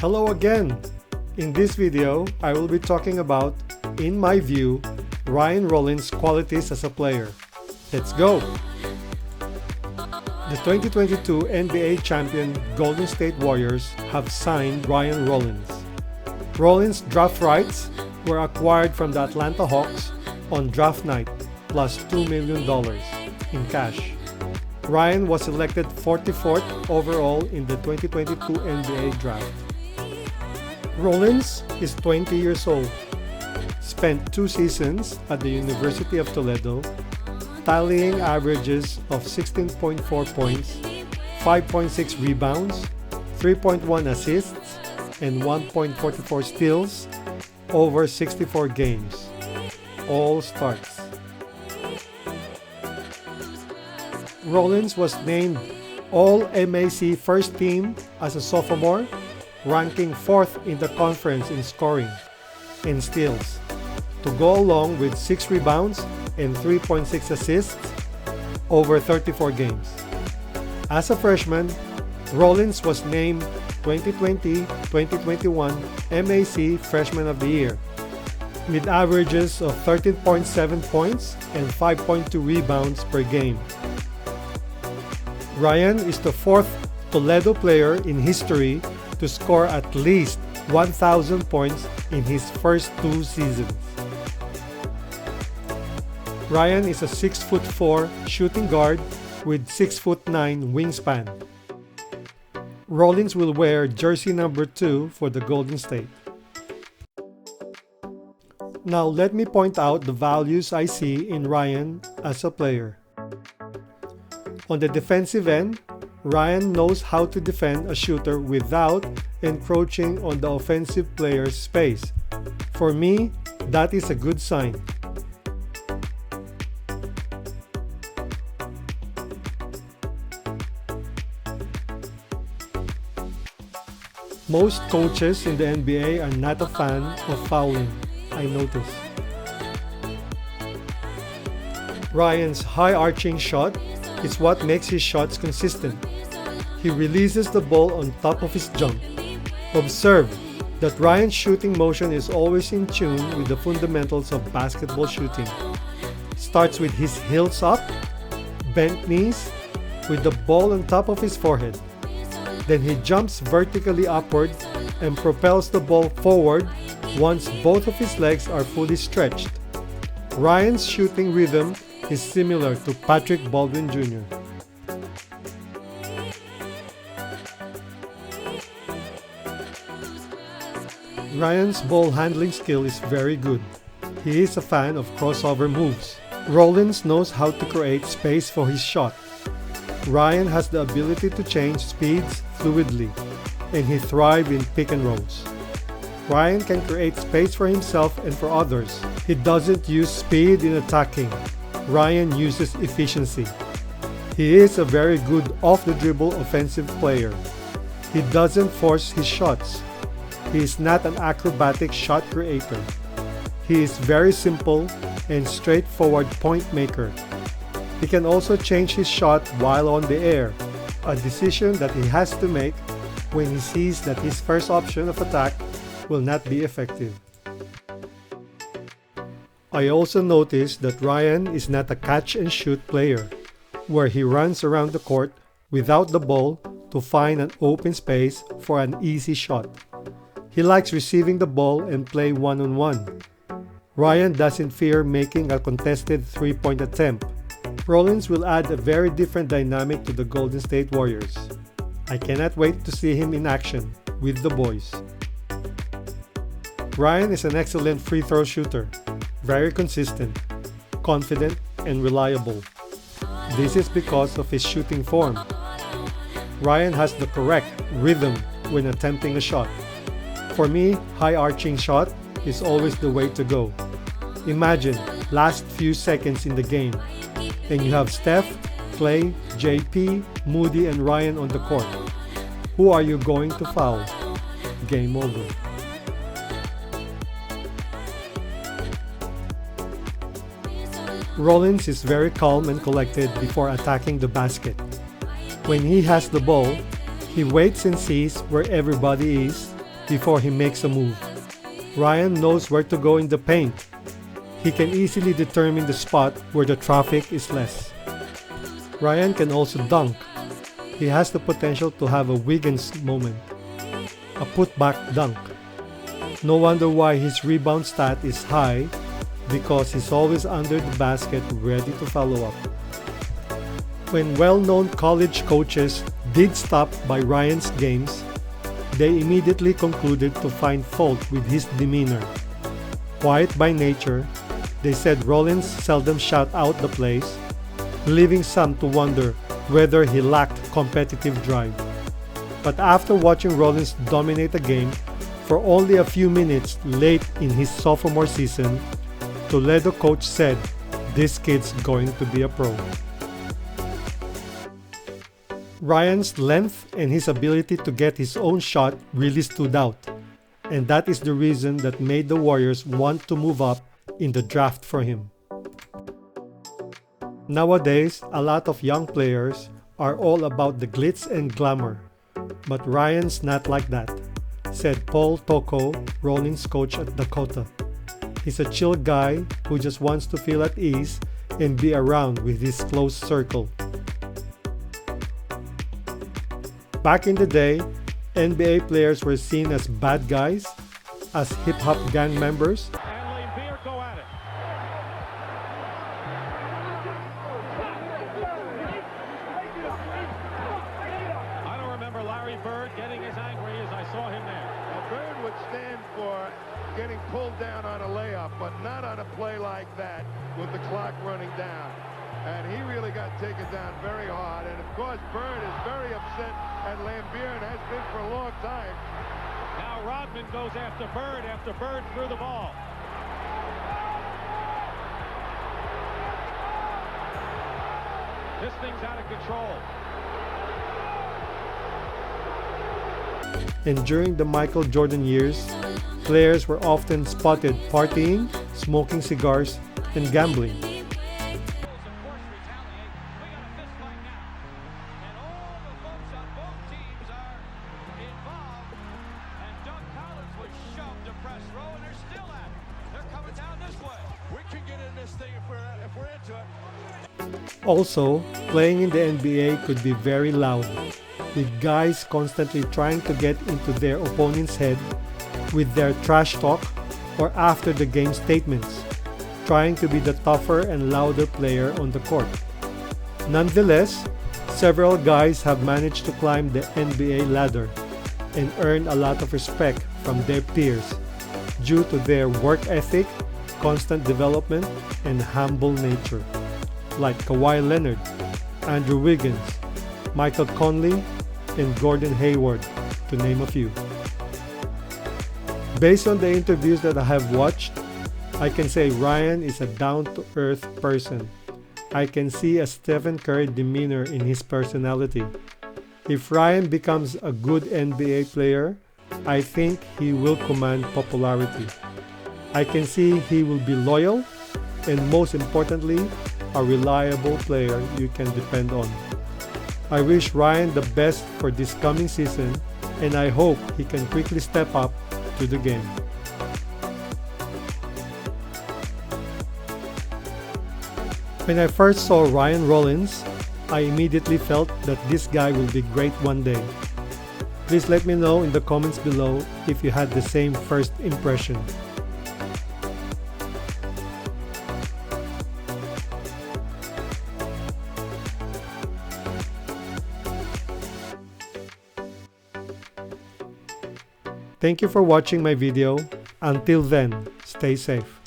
Hello again! In this video, I will be talking about, in my view, Ryan Rollins' qualities as a player. Let's go! The 2022 NBA champion Golden State Warriors have signed Ryan Rollins. Rollins' draft rights were acquired from the Atlanta Hawks on draft night plus $2 million in cash. Ryan was selected 44th overall in the 2022 NBA draft. Rollins is 20 years old, spent 2 seasons at the University of Toledo, tallying averages of 16.4 points, 5.6 rebounds, 3.1 assists, and 1.44 steals over 64 games. All starts. Rollins was named All-MAC First Team as a sophomore, ranking 4th in the conference in scoring and steals, to go along with 6 rebounds and 3.6 assists over 34 games. As a freshman, Rollins was named 2020-2021 MAC Freshman of the Year, with averages of 13.7 points and 5.2 rebounds per game. Ryan is the 4th Toledo player in history to score at least 1,000 points in his first 2 seasons. Ryan is a 6'4" shooting guard with 6'9" wingspan. Rollins will wear jersey number 2 for the Golden State. Now let me point out the values I see in Ryan as a player. On the defensive end, Ryan knows how to defend a shooter without encroaching on the offensive player's space. For me, that is a good sign. Most coaches in the NBA are not a fan of fouling, I noticed. Ryan's high-arching shot is what makes his shots consistent. He releases the ball on top of his jump. Observe that Ryan's shooting motion is always in tune with the fundamentals of basketball shooting. Starts with his heels up, bent knees, with the ball on top of his forehead. Then he jumps vertically upward and propels the ball forward once both of his legs are fully stretched. Ryan's shooting rhythm is similar to Patrick Baldwin Jr. Ryan's ball handling skill is very good. He is a fan of crossover moves. Rollins knows how to create space for his shot. Ryan has the ability to change speeds fluidly, and he thrives in pick and rolls. Ryan can create space for himself and for others. He doesn't use speed in attacking. Ryan uses efficiency. He is a very good off-the-dribble offensive player. He doesn't force his shots. He is not an acrobatic shot creator. He is very simple and straightforward point maker. He can also change his shot while on the air, a decision that he has to make when he sees that his first option of attack will not be effective. I also noticed that Ryan is not a catch-and-shoot player, where he runs around the court without the ball to find an open space for an easy shot. He likes receiving the ball and play one-on-one. Ryan doesn't fear making a contested 3-point attempt. Rollins will add a very different dynamic to the Golden State Warriors. I cannot wait to see him in action with the boys. Ryan is an excellent free throw shooter, very consistent, confident, and reliable. This is because of his shooting form. Ryan has the correct rhythm when attempting a shot. For me, high-arching shot is always the way to go. Imagine last few seconds in the game, and you have Steph, Clay, JP, Moody, and Ryan on the court. Who are you going to foul? Game over. Rollins is very calm and collected before attacking the basket. When he has the ball, he waits and sees where everybody is before he makes a move. Ryan knows where to go in the paint. He can easily determine the spot where the traffic is less. Ryan can also dunk. He has the potential to have a Wiggins moment, a putback dunk. No wonder why his rebound stat is high, because he's always under the basket ready to follow up. When well-known college coaches did stop by Ryan's games, they immediately concluded to find fault with his demeanor. Quiet by nature, they said Rollins seldom shout out the plays, leaving some to wonder whether he lacked competitive drive. But after watching Rollins dominate a game for only a few minutes late in his sophomore season, Toledo coach said, "This kid's going to be a pro." Ryan's length and his ability to get his own shot really stood out, and that is the reason that made the Warriors want to move up in the draft for him. Nowadays, a lot of young players are all about the glitz and glamour, but Ryan's not like that, said Paul Tocco, Rollins coach at Dakota. He's a chill guy who just wants to feel at ease and be around with his close circle. Back in the day, NBA players were seen as bad guys, as hip-hop gang members, getting pulled down on a layup, but not on a play like that with the clock running down. And he really got taken down very hard. And of course, Bird is very upset at Lambier and has been for a long time. Now Rodman goes after Bird threw the ball. This thing's out of control. and during the Michael Jordan years, players were often spotted partying, smoking cigars, and gambling. Also, playing in the NBA could be very loud, with guys constantly trying to get into their opponent's head with their trash talk or after the game statements, trying to be the tougher and louder player on the court. Nonetheless, several guys have managed to climb the NBA ladder and earn a lot of respect from their peers due to their work ethic, constant development, and humble nature, like Kawhi Leonard, Andrew Wiggins, Michael Conley, and Gordon Hayward, to name a few. Based on the interviews that I have watched, I can say Ryan is a down-to-earth person. I can see a Stephen Curry demeanor in his personality. If Ryan becomes a good NBA player, I think he will command popularity. I can see he will be loyal and, most importantly, a reliable player you can depend on. I wish Ryan the best for this coming season, and I hope he can quickly step up to the game. When I first saw Ryan Rollins, I immediately felt that this guy will be great one day. Please let me know in the comments below if you had the same first impression. Thank you for watching my video. Until then, stay safe.